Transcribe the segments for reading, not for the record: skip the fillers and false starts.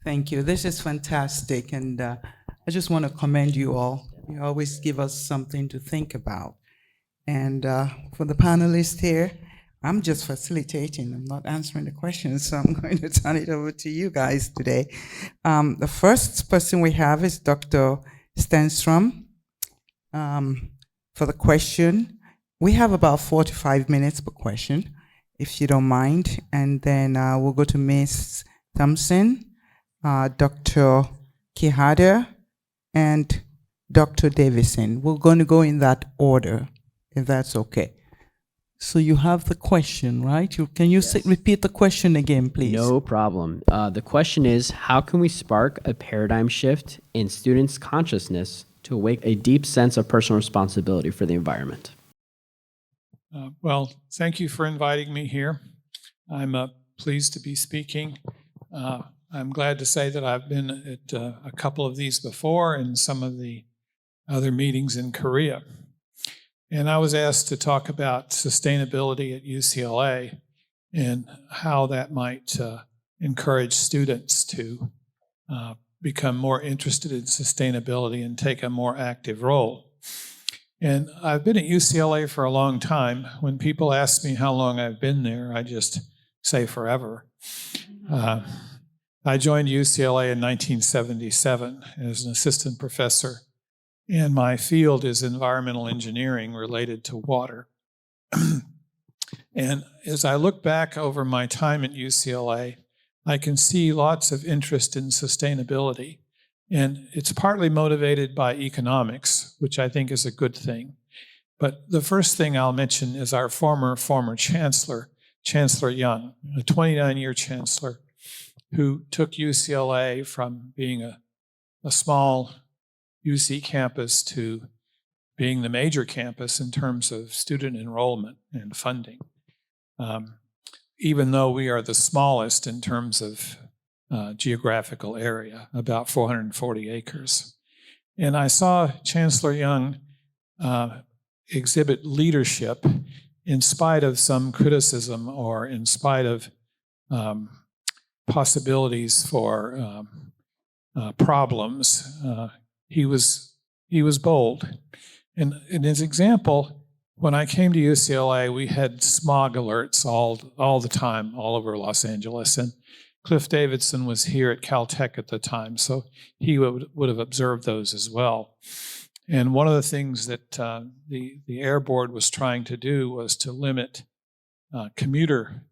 Thank you. This is fantastic. And I just want to commend you all. You always give us something to think about. And for the panelists here, I'm just facilitating. I'm not answering the questions, so I'm going to turn it over to you guys today. The first person we have is Dr. Stenstrom for the question. We have about 45 minutes per question, if you don't mind. And then we'll go to Ms. Thompson, Dr. Quijada, and Dr. Davidson. We're going to go in that order, if that's okay. So you have the question, right? Can you repeat the question again, please? No problem. The question is, how can we spark a paradigm shift in students' consciousness to awake a deep sense of personal responsibility for the environment? Well, thank you for inviting me here. I'm pleased to be speaking. I'm glad to say that I've been at a couple of these before and some of the other meetings in Korea. And I was asked to talk about sustainability at UCLA and how that might encourage students to become more interested in sustainability and take a more active role. And I've been at UCLA for a long time. When people ask me how long I've been there, I just say forever. I joined UCLA in 1977 as an assistant professor, and my field is environmental engineering related to water. And as I look back over my time at UCLA, I can see lots of interest in sustainability. And it's partly motivated by economics, which I think is a good thing. But the first thing I'll mention is our former chancellor, Chancellor Young, a 29-year chancellor who took UCLA from being a small UC campus to being the major campus in terms of student enrollment and funding, even though we are the smallest in terms of geographical area, about 440 acres. And I saw Chancellor Young exhibit leadership in spite of some criticism or in spite of possibilities for problems. He was bold. And in his example, when I came to UCLA, we had smog alerts all the time, all over Los Angeles. And Cliff Davidson was here at Caltech at the time, so he would have observed those as well. And one of the things that the Air Board was trying to do was to limit commuter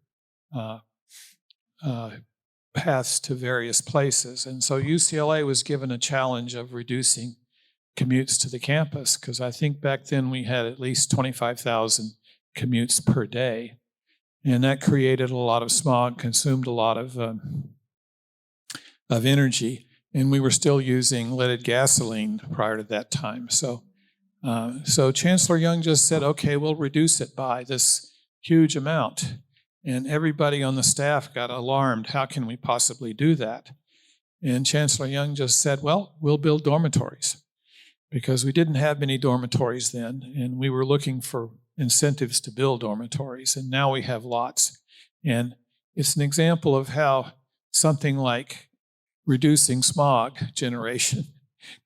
paths to various places. And so UCLA was given a challenge of reducing commutes to the campus, because I think back then we had at least 25,000 commutes per day. And that created a lot of smog, consumed a lot of energy. And we were still using leaded gasoline prior to that time. So Chancellor Young just said, okay, we'll reduce it by this huge amount. And everybody on the staff got alarmed. How can we possibly do that? And Chancellor Young just said, well, we'll build dormitories, because we didn't have many dormitories then, and we were looking for incentives to build dormitories, and now we have lots. And it's an example of how something like reducing smog generation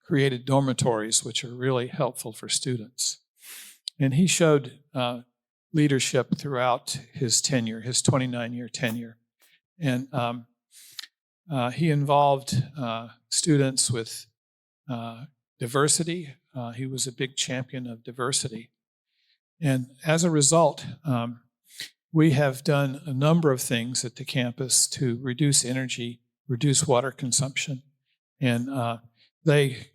created dormitories, which are really helpful for students. And he showed leadership throughout his tenure, his 29-year tenure. And he involved students with diversity. He was a big champion of diversity. And as a result, we have done a number of things at the campus to reduce energy, reduce water consumption. And they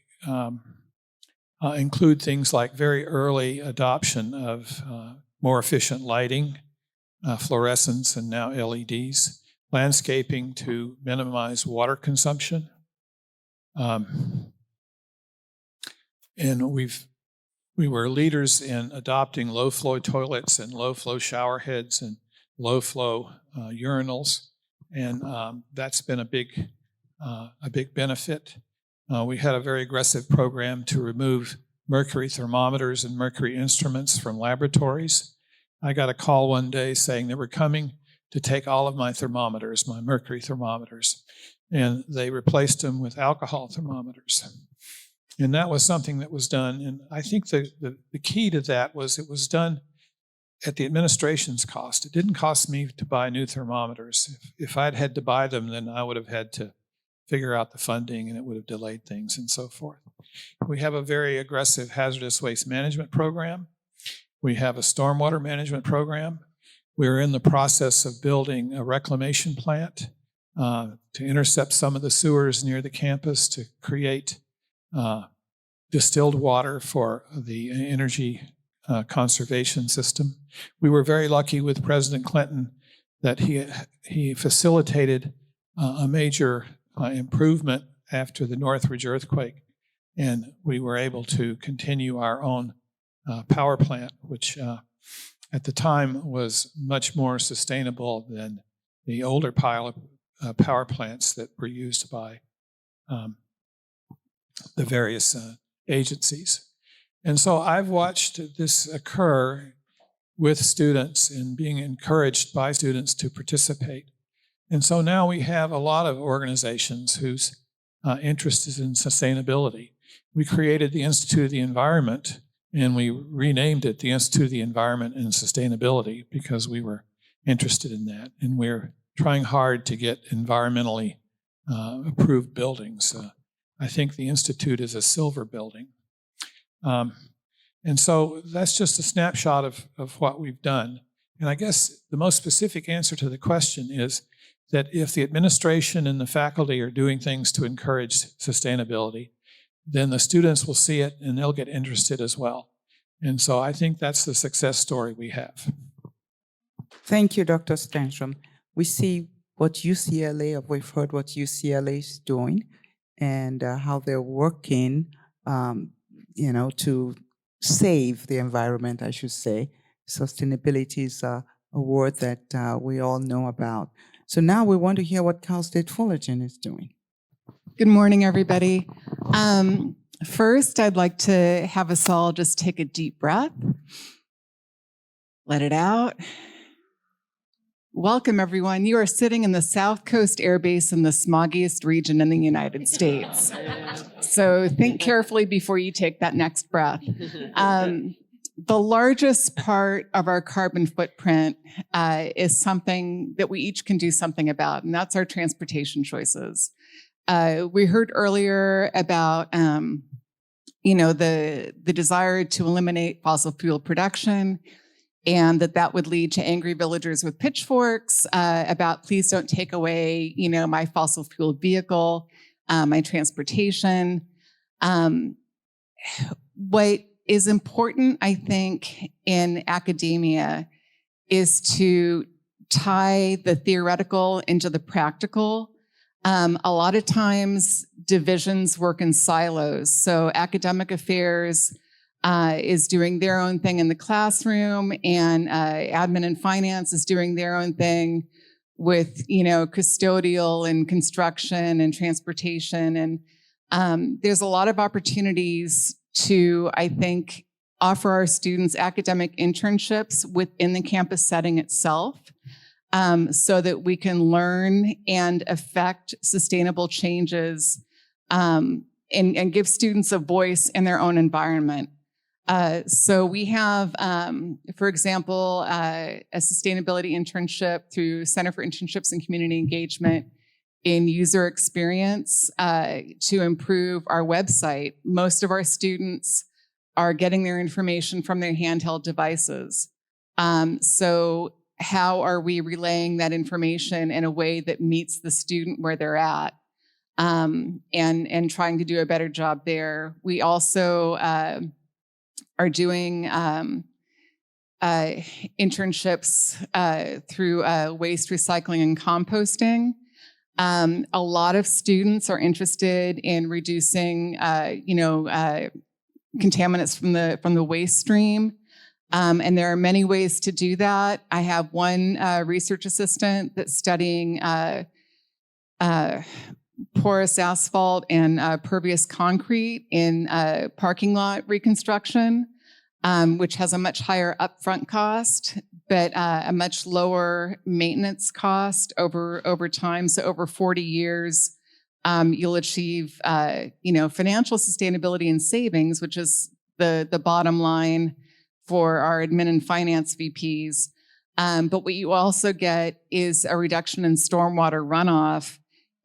include things like very early adoption of more efficient lighting, fluorescents, and now LEDs, landscaping to minimize water consumption. And we were leaders in adopting low-flow toilets and low-flow shower heads and low-flow urinals, and that's been a big benefit. We had a very aggressive program to remove mercury thermometers and mercury instruments from laboratories. I got a call one day saying they were coming to take all of my thermometers, my mercury thermometers. and they replaced them with alcohol thermometers. And that was something that was done. And I think the key to that was it was done at the administration's cost. It didn't cost me to buy new thermometers. If I'd had to buy them, then I would have had to figure out the funding, and it would have delayed things and so forth. We have a very aggressive hazardous waste management program. We have a stormwater management program. We're in the process of building a reclamation plant to intercept some of the sewers near the campus to create distilled water for the energy conservation system. We were very lucky with President Clinton that he facilitated a major improvement after the Northridge earthquake, and we were able to continue our own power plant, which at the time was much more sustainable than the older power plants that were used by the various agencies. And so I've watched this occur with students and being encouraged by students to participate. And so now we have a lot of organizations whose interest is in sustainability. We created the Institute of the Environment, and we renamed it the Institute of the Environment and Sustainability because we were interested in that. And we're trying hard to get environmentally approved buildings. I think the Institute is a silver building. And so that's just a snapshot of what we've done. And I guess the most specific answer to the question is that if the administration and the faculty are doing things to encourage sustainability, then the students will see it and they'll get interested as well. And so I think that's the success story we have. Thank you, Dr. Stenstrom. We see what UCLA, we've heard what UCLA is doing and how they're working, to save the environment, I should say. Sustainability is a word that we all know about. So now we want to hear what Cal State Fullerton is doing. Good morning, everybody. First, I'd like to have us all just take a deep breath. Let it out. Welcome, everyone. You are sitting in the South Coast Air Base in the smoggiest region in the United States. So think carefully before you take that next breath. The largest part of our carbon footprint is something that we each can do something about, and that's our transportation choices. We heard earlier about the desire to eliminate fossil fuel production, and that would lead to angry villagers with pitchforks about please don't take away, my fossil fuel vehicle, my transportation. What is important, I think, in academia is to tie the theoretical into the practical. A lot of times divisions work in silos. So academic affairs is doing their own thing in the classroom, and admin and finance is doing their own thing with, custodial and construction and transportation. And there's a lot of opportunities to, I think, offer our students academic internships within the campus setting itself, so that we can learn and affect sustainable changes and give students a voice in their own environment. So we have, for example, a sustainability internship through Center for Internships and Community Engagement in user experience to improve our website. Most of our students are getting their information from their handheld devices. So how are we relaying that information in a way that meets the student where they're at, and trying to do a better job there. We also are doing internships through waste recycling and composting. A lot of students are interested in reducing, contaminants from the waste stream. And there are many ways to do that. I have one research assistant that's studying porous asphalt and pervious concrete in parking lot reconstruction, which has a much higher upfront cost, but a much lower maintenance cost over time. So over 40 years, you'll achieve, financial sustainability and savings, which is the bottom line for our admin and finance VPs. But what you also get is a reduction in stormwater runoff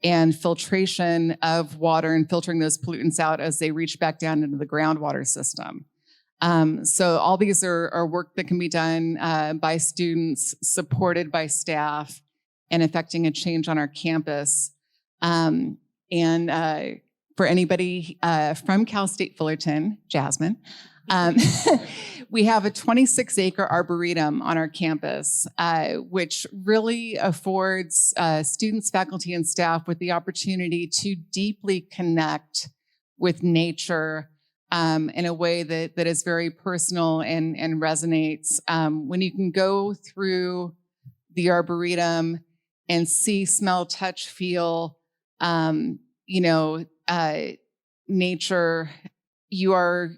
and filtration of water and filtering those pollutants out as they reach back down into the groundwater system. So all these are work that can be done by students, supported by staff, and affecting a change on our campus. And for anybody from Cal State Fullerton, Jasmine, we have a 26-acre arboretum on our campus, which really affords students, faculty, and staff with the opportunity to deeply connect with nature in a way that is very personal and resonates. When you can go through the arboretum and see, smell, touch, feel, nature, you are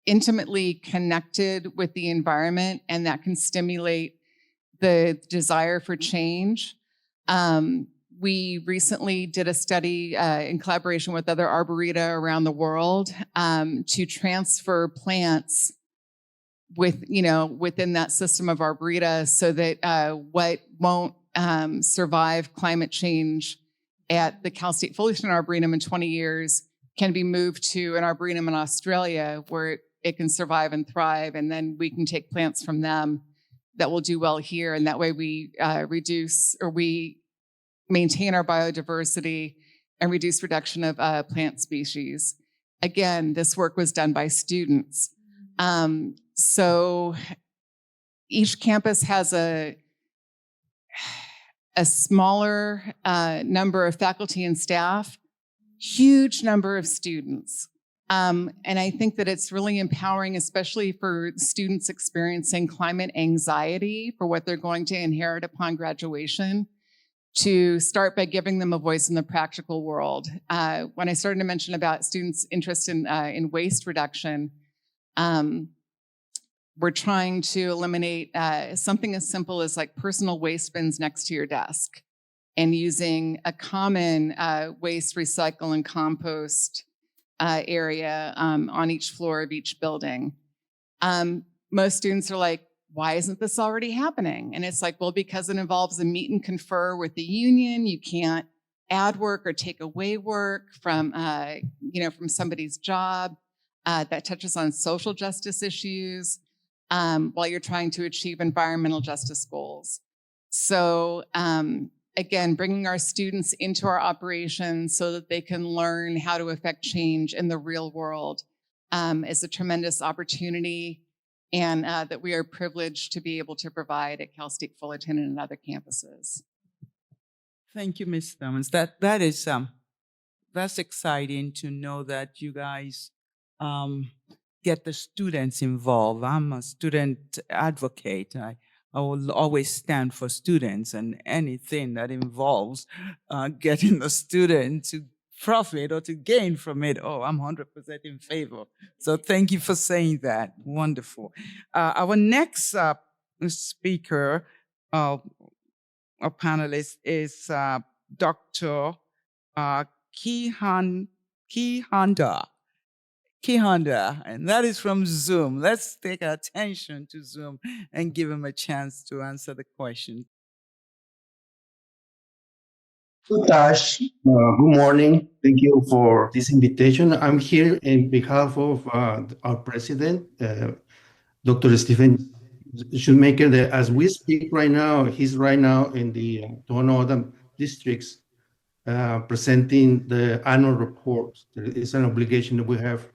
intimately connected with the environment, and that can stimulate the desire for change. We recently did a study in collaboration with other arboreta around the world to transfer plants within that system of arboreta, so that what won't survive climate change at the Cal State Fullerton Arboretum in 20 years can be moved to an arboretum in Australia where it can survive and thrive, and then we can take plants from them that will do well here, and that way we we maintain our biodiversity and reduce reduction of plant species. Again, this work was done by students. So each campus has a smaller number of faculty and staff, huge number of students. And I think that it's really empowering, especially for students experiencing climate anxiety for what they're going to inherit upon graduation, to start by giving them a voice in the practical world. When I started to mention about students' interest in waste reduction, we're trying to eliminate something as simple as like personal waste bins next to your desk, and using a common waste, recycle, and compost area on each floor of each building. Most students are like, why isn't this already happening? And it's like, well, because it involves a meet and confer with the union. You can't add work or take away work from somebody's job that touches on social justice issues while you're trying to achieve environmental justice goals. So again, bringing our students into our operations so that they can learn how to affect change in the real world is a tremendous opportunity, and that we are privileged to be able to provide at Cal State Fullerton and other campuses. Thank you, Ms. Thomas. That is that's exciting to know that you guys get the students involved. I'm a student advocate. I will always stand for students, and anything that involves getting the student to profit or to gain from it, I'm 100% in favor. So thank you for saying that. Wonderful. Our next speaker, our panelist, is Dr. Quijada, and that is from Zoom. Let's take our attention to Zoom and give him a chance to answer the question. Good, Tash. Good morning. Thank you for this invitation. I'm here in behalf of our president, Dr. Stephen Shoemaker. As we speak right now, he's right now in the Tohono districts presenting the annual report. It's an obligation that we have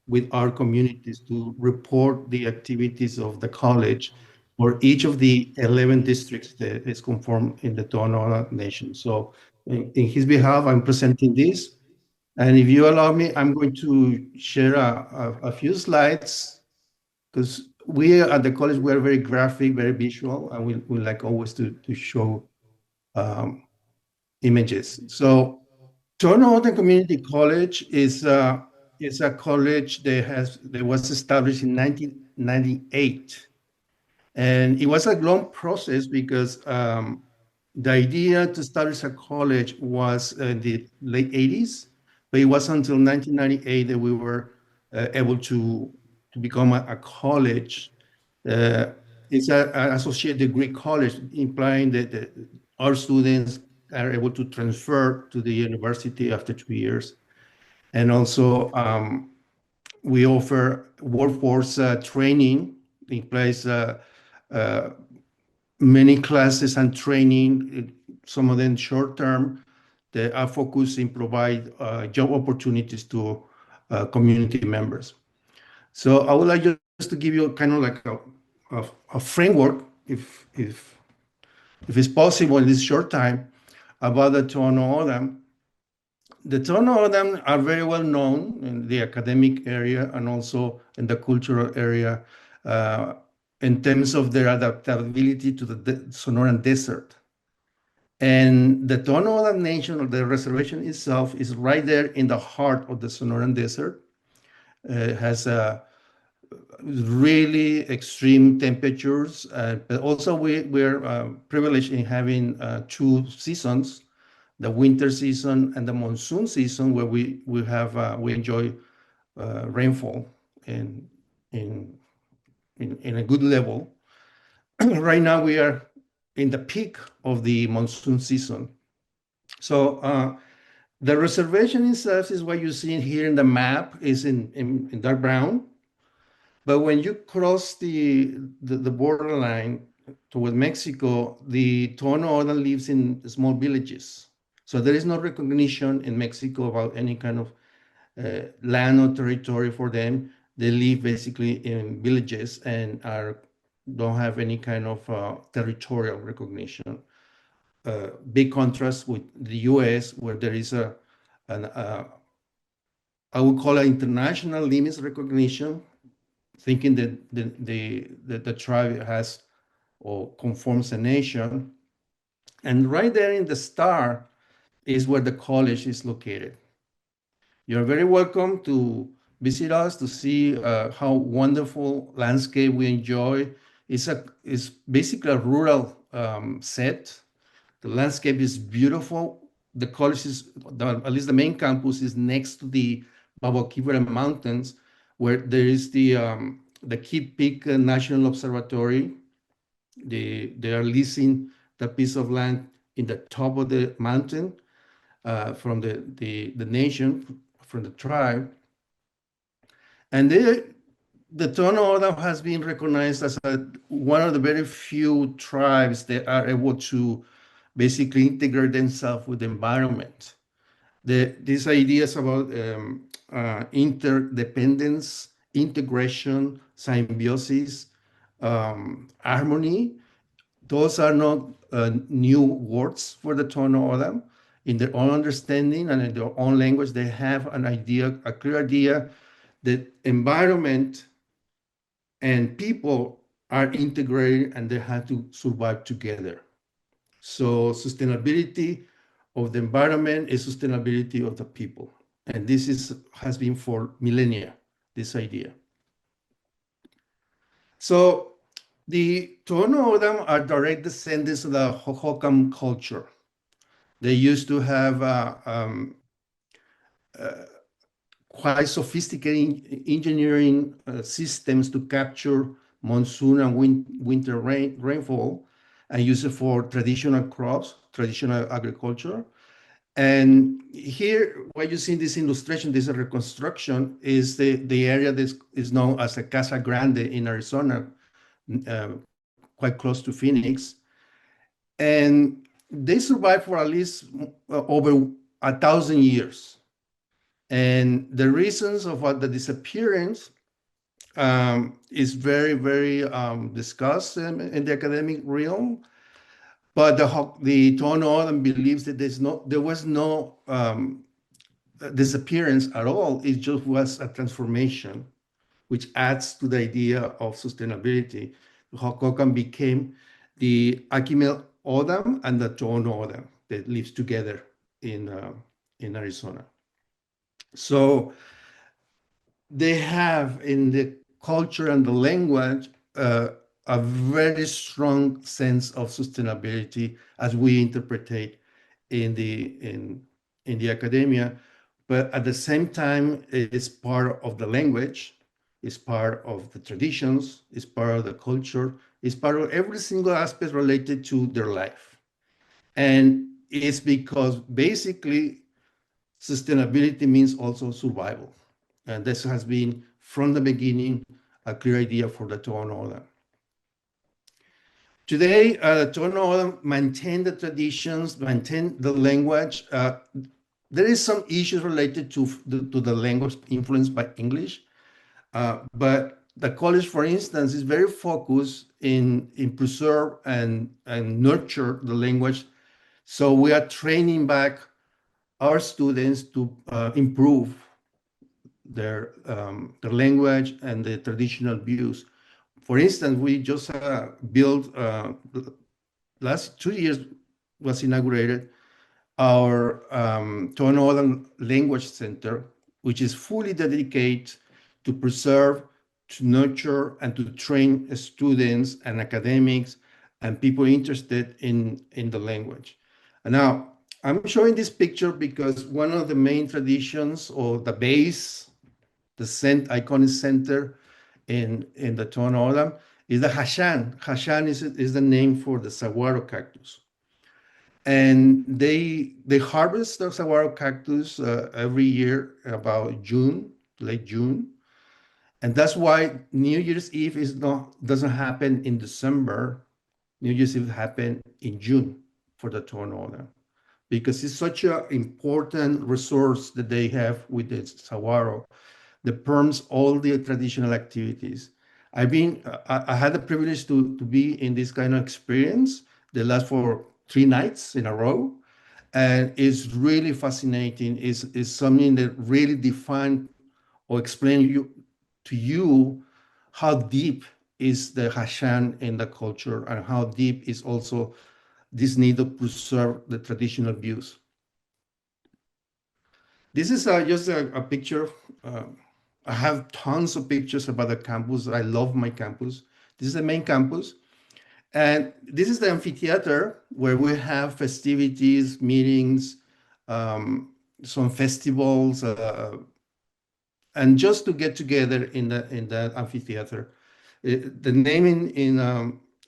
with our communities to report the activities of the college for each of the 11 districts that is conformed in the Tohono Nation. So in his behalf, I'm presenting this. And if you allow me, I'm going to share a few slides, because we at the college, we're very graphic, very visual, and we like always to show images. So Tohono Community College is a college that was established in 1998. And it was a long process because The idea to establish a college was in the late 80s, but it was until 1998 that we were able to become a college. It's an associate degree college, implying that our students are able to transfer to the university after 2 years. And also, we offer workforce training, implies many classes and training, some of them short-term, that are focused in provide job opportunities to community members. So I would like just to give you kind of like a framework, if it's possible in this short time, about the Tohono O'odham. The Tohono O'odham are very well known in the academic area and also in the cultural area in terms of their adaptability to the Sonoran Desert. And the Tohono O'odham Nation, or the reservation itself, is right there in the heart of the Sonoran Desert. It has really extreme temperatures, but also we're privileged in having 2 seasons, the winter season and the monsoon season, where we enjoy rainfall in a good level. Right now we are in the peak of the monsoon season. So the reservation itself is what you see here in the map, is in dark brown. But when you cross the borderline toward Mexico, the Tohono O'odham lives in small villages. So there is no recognition in Mexico about any kind of land or territory for them. They live basically in villages and don't have any kind of territorial recognition. Big contrast with the U.S., where there is I would call it international limits recognition, thinking that the tribe has or conforms a nation. And right there in the star is where the college is located. You're very welcome to visit us to see how wonderful landscape we enjoy. It's basically a rural set. The landscape is beautiful. The college at least the main campus, is next to the Babokibera Mountains, where there is the Keep Peak National Observatory. They are leasing the piece of land in the top of the mountain from the nation, from the tribe. And the Tohono O'odham has been recognized as one of the very few tribes that are able to basically integrate themselves with the environment. These ideas about interdependence, integration, symbiosis, harmony, those are not new words for the Tohono O'odham. In their own understanding and in their own language, they have a clear idea that environment and people are integrated and they have to survive together. So sustainability of the environment is sustainability of the people. And this has been for millennia, this idea. So the Tohono O'odham are direct descendants of the Hohokam culture. They used to have quite sophisticated engineering systems to capture monsoon and winter rainfall and use it for traditional crops, traditional agriculture. And here, what you see in this illustration, this reconstruction, is the area that is known as the Casa Grande in Arizona, quite close to Phoenix. And they survived for at least over 1,000 years. And the reasons of the disappearance is very, very discussed in the academic realm. But the Tohono O'odham believes that there was no disappearance at all. It just was a transformation, which adds to the idea of sustainability. Hohokam became the Akimel O'odham and the Tohono O'odham that lives together in Arizona. So they have in the culture and the language a very strong sense of sustainability as we interpret it in the academia, but at the same time, it's part of the language, it's part of the traditions, it's part of the culture, it's part of every single aspect related to their life. And it's because basically sustainability means also survival. And this has been from the beginning a clear idea for the Tohono. Today, Tohono maintain the traditions, maintain the language. There is some issues related to the language influenced by English, but the college, for instance, is very focused in preserve and nurture the language. So we are training back our students to improve their language and the traditional views. For instance, we just built last 2 years was inaugurated our Tohono Language Center, which is fully dedicated to preserve, to nurture, and to train students and academics and people interested in the language. And now, I'm showing this picture because one of the main traditions or the base, the iconic center in the Tohono is the Hashan. Hashan is the name for the saguaro cactus. And they harvest the saguaro cactus every year about June, late June. And that's why New Year's Eve doesn't happen in December. New Year's Eve happen in June for the Tohono, because it's such an important resource that they have with the saguaro that permits all the traditional activities. I had the privilege to be in this kind of experience. They last for 3 nights in a row, and it's really fascinating. It's something that really define or explain to you how deep is the Hashan in the culture and how deep is also this need to preserve the traditional views. This is just a picture. I have tons of pictures about the campus. I love my campus. This is the main campus. And this is the amphitheater where we have festivities, meetings, some festivals, and just to get together in the amphitheater. The name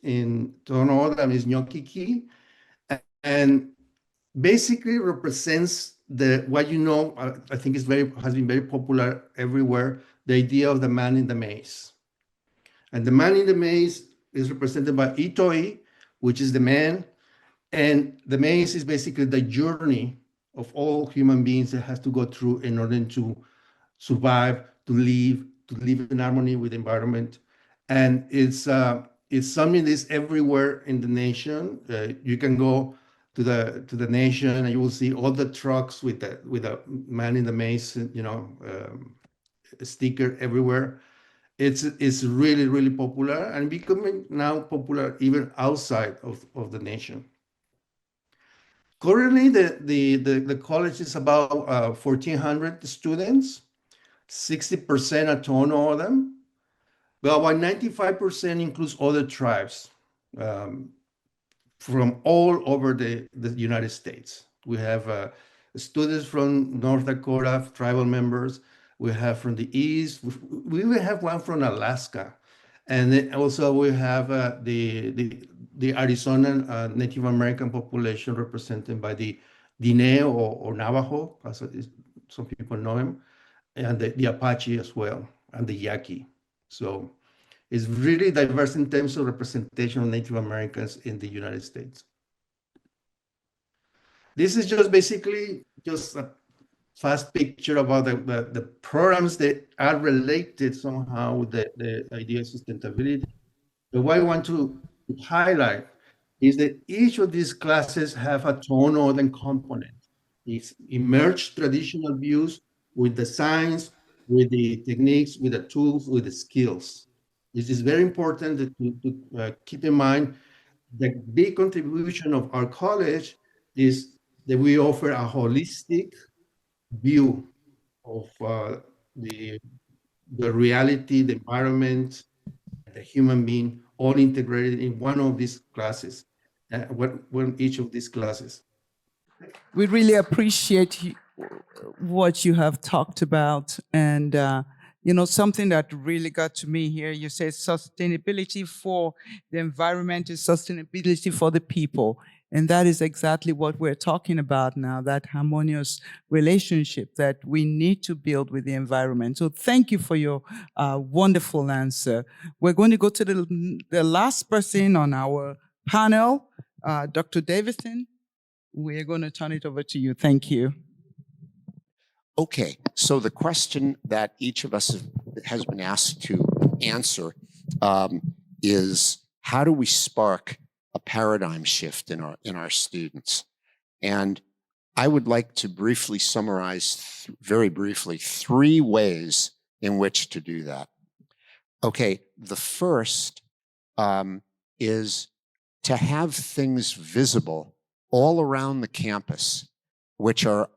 in Tohono is Nyokiki, and basically represents what I think has been very popular everywhere, the idea of the man in the maze. And the man in the maze is represented by Itoi, which is the man, and the maze is basically the journey of all human beings that has to go through in order to survive, to live in harmony with the environment. And it's something that's everywhere in the nation. You can go to the nation and you will see all the trucks with a man in the maze, a sticker everywhere. It's really, really popular and becoming now popular even outside of the nation. Currently, the college is about 1,400 students, 60% are Tohono of them, but about 95% includes other tribes from all over the United States. We have students from North Dakota, tribal members. We have from the East. We even have one from Alaska. And then also we have the Arizona Native American population represented by the Diné or Navajo, as some people know him, and the Apache as well, and the Yaqui. So it's really diverse in terms of representation of Native Americans in the United States. This is just basically just a fast picture about the programs that are related somehow with the idea of sustainability. But what I want to highlight is that each of these classes have a Tohono component. It's emerged traditional views with the science, with the techniques, with the tools, with the skills. This is very important to keep in mind. The big contribution of our college is that we offer a holistic view of the reality, the environment, the human being all integrated in one of these classes, one each of these classes. We really appreciate what you have talked about. And, something that really got to me here, you said sustainability for the environment is sustainability for the people. And that is exactly what we're talking about now, that harmonious relationship that we need to build with the environment. So thank you for your wonderful answer. We're going to go to the last person on our panel, Dr. Davidson. We're going to turn it over to you. Thank you. Okay, so the question that each of us has been asked to answer is, how do we spark a paradigm shift in our students? And I would like to briefly summarize, very briefly, 3 ways in which to do that. Okay, the first is to have things visible all around the campus, which are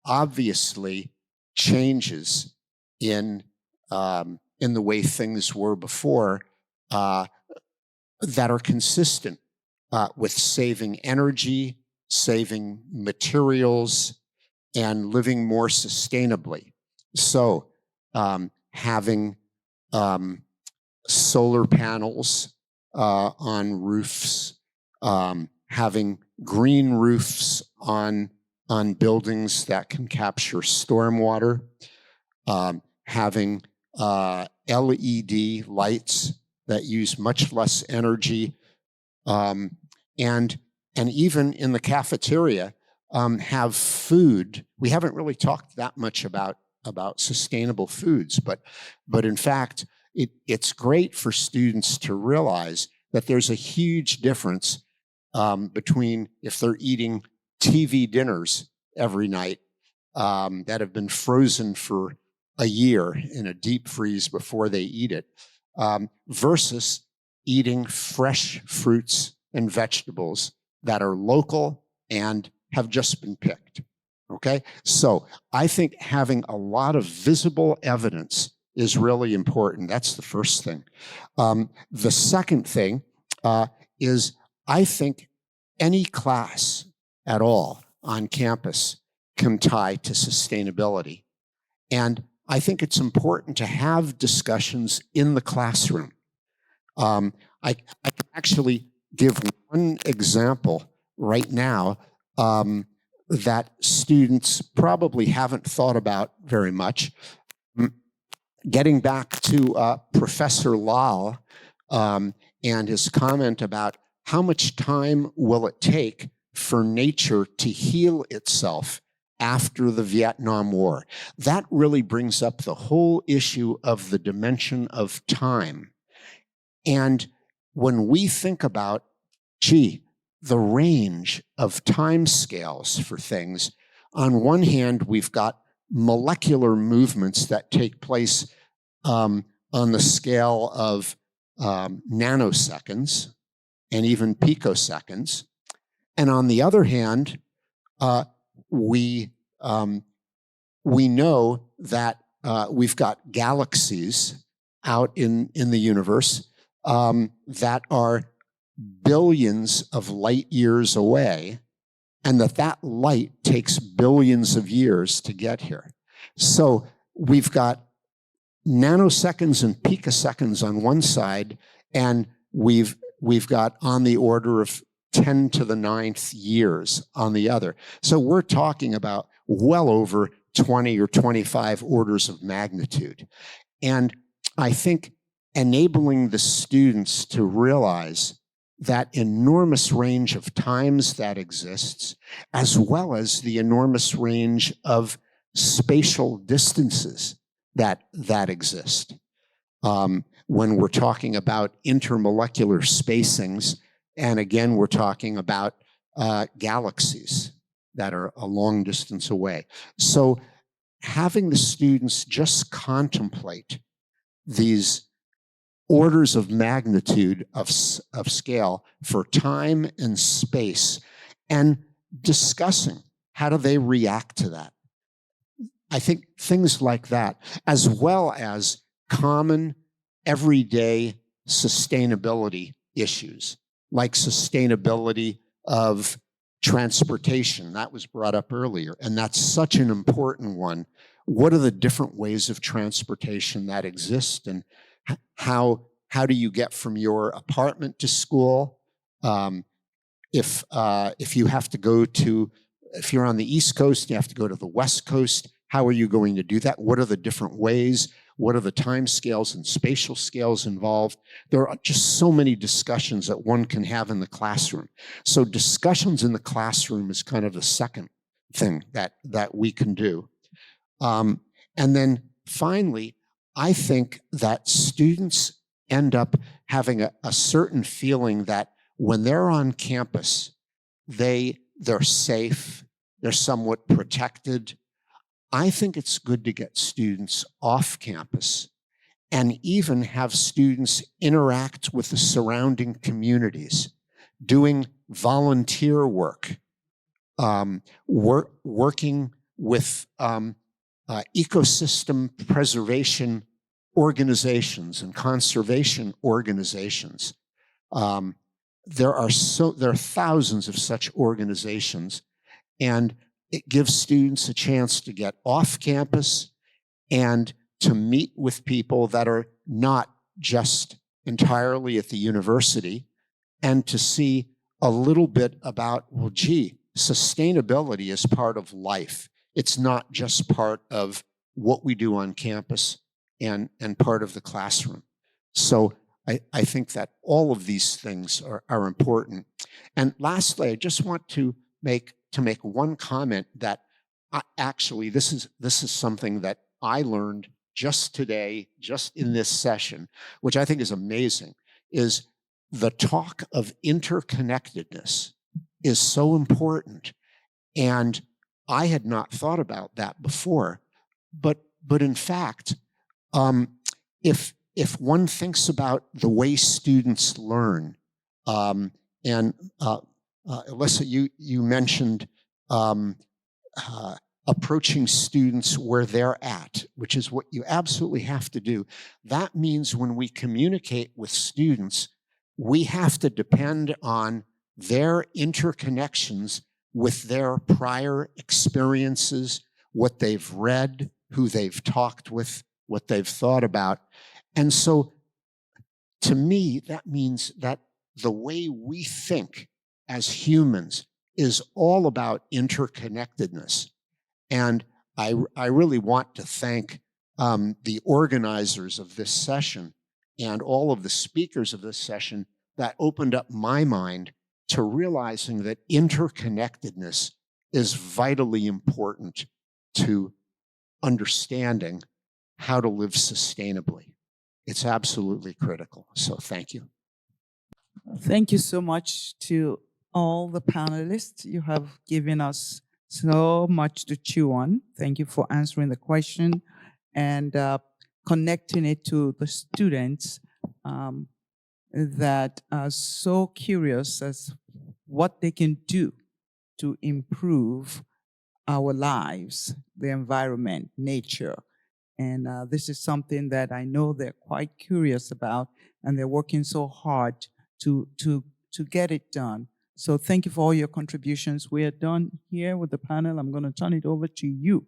obviously changes in the way things were before, that are consistent with saving energy, saving materials, and living more sustainably. So having solar panels on roofs, having green roofs on buildings that can capture stormwater, having LED lights that use much less energy, and even in the cafeteria, have food. We haven't really talked that much about sustainable foods, but in fact, it's great for students to realize that there's a huge difference between if they're eating TV dinners every night that have been frozen for a year in a deep freeze before they eat it, versus eating fresh fruits and vegetables that are local and have just been picked. Okay, so I think having a lot of visible evidence is really important. That's the first thing. The second thing is, I think any class at all on campus can tie to sustainability. And I think it's important to have discussions in the classroom. I can actually give one example right now that students probably haven't thought about very much. Getting back to Professor Lal and his comment about how much time will it take for nature to heal itself after the Vietnam War. That really brings up the whole issue of the dimension of time. And when we think about, the range of time scales for things, on one hand, we've got molecular movements that take place on the scale of nanoseconds and even picoseconds. And on the other hand, we know that we've got galaxies out in the universe that are billions of light years away, and that light takes billions of years to get here. So we've got nanoseconds and picoseconds on one side, and we've got on the order of 10 to the 9th years on the other. So we're talking about well over 20 or 25 orders of magnitude. And I think enabling the students to realize that enormous range of times that exists, as well as the enormous range of spatial distances that exist. When we're talking about intermolecular spacings, and again, we're talking about galaxies that are a long distance away. So having the students just contemplate these orders of magnitude of scale for time and space, and discussing how do they react to that. I think things like that, as well as common everyday sustainability issues, like sustainability of transportation. That was brought up earlier, and that's such an important one. What are the different ways of transportation that exist, and how do you get from your apartment to school? If you have to go to, if you're on the East Coast, you have to go to the West Coast, how are you going to do that? What are the different ways? What are the time scales and spatial scales involved? There are just so many discussions that one can have in the classroom. So discussions in the classroom is kind of the second thing that we can do. And then finally, I think that students end up having a certain feeling that when they're on campus, they're safe, they're somewhat protected. I think it's good to get students off campus and even have students interact with the surrounding communities, doing volunteer work, working with ecosystem preservation organizations and conservation organizations. There are thousands of such organizations, and it gives students a chance to get off campus and to meet with people that are not just entirely at the university, and to see a little bit about, well, gee, sustainability is part of life. It's not just part of what we do on campus and part of the classroom. So I think that all of these things are important. And lastly, I just want to make one comment that actually this is something that I learned just today, just in this session, which I think is amazing, is the talk of interconnectedness is so important. And I had not thought about that before, but in fact, if one thinks about the way students learn, and Elissa, you mentioned approaching students where they're at, which is what you absolutely have to do. That means when we communicate with students, we have to depend on their interconnections with their prior experiences, what they've read, who they've talked with, what they've thought about. And so, to me, that means that the way we think as humans is all about interconnectedness. And I really want to thank the organizers of this session and all of the speakers of this session that opened up my mind to realizing that interconnectedness is vitally important to understanding how to live sustainably. It's absolutely critical. So thank you. Thank you so much to all the panelists. You have given us so much to chew on. Thank you for answering the question and connecting it to the students that are so curious as what they can do to improve our lives, the environment, nature. And this is something that I know they're quite curious about, and they're working so hard to get it done. So thank you for all your contributions. We are done here with the panel. I'm going to turn it over to you.